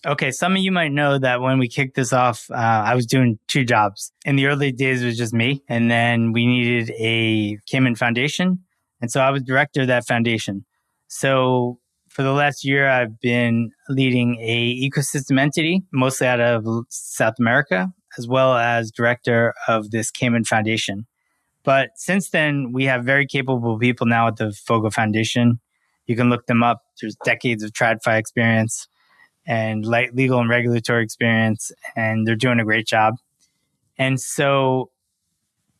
Okay, some of you might know that when we kicked this off, I was doing two jobs. In the early days, it was just me. And then we needed a Cayman foundation. And so I was director of that foundation. So for the last year, I've been leading a ecosystem entity, mostly out of South America, as well as director of this Cayman foundation. But since then, we have very capable people now at the Fogo Foundation. You can look them up. There's decades of TradFi experience and legal and regulatory experience, and they're doing a great job. And so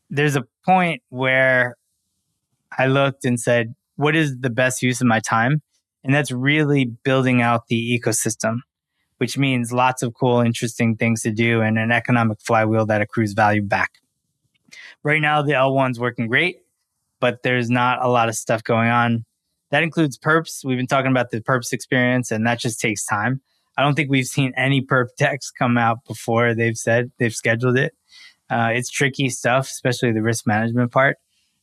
there's a point where I looked and said, what is the best use of my time? And that's really building out the ecosystem, which means lots of cool, interesting things to do and an economic flywheel that accrues value back. Right now, the L1's working great, but there's not a lot of stuff going on. That includes perps. We've been talking about the perps experience, and that just takes time. I don't think we've seen any perp decks come out before they've said they've scheduled it. It's tricky stuff, especially the risk management part.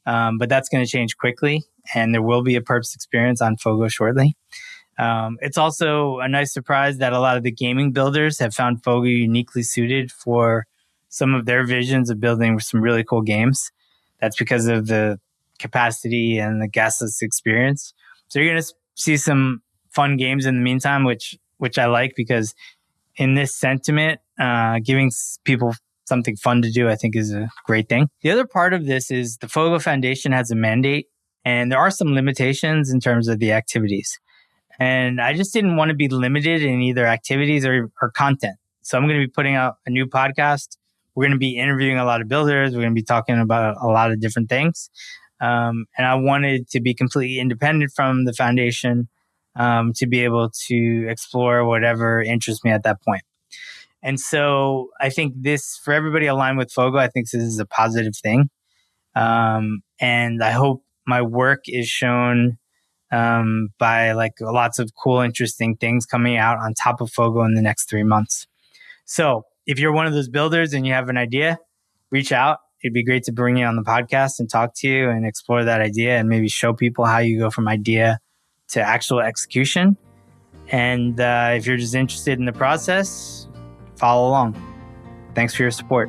But that's going to change quickly, and there will be a perps experience on Fogo shortly. It's also a nice surprise that a lot of the gaming builders have found Fogo uniquely suited for some of their visions of building some really cool games. That's because of the capacity and the gasless experience. So you're going to see some fun games in the meantime, which I like, because in this sentiment, giving people something fun to do, I think, is a great thing. The other part of this is the Fogo Foundation has a mandate, and there are some limitations in terms of the activities. And I just didn't want to be limited in either activities or content. So I'm going to be putting out a new podcast. We're going to be interviewing a lot of builders. We're going to be talking about a lot of different things. And I wanted to be completely independent from the foundation, to be able to explore whatever interests me at that point. And so I think this, for everybody aligned with Fogo, I think this is a positive thing. And I hope my work is shown by lots of cool, interesting things coming out on top of Fogo in the next 3 months. So if you're one of those builders and you have an idea, reach out. It'd be great to bring you on the podcast and talk to you and explore that idea and maybe show people how you go from idea to actual execution. And if you're just interested in the process, follow along. Thanks for your support.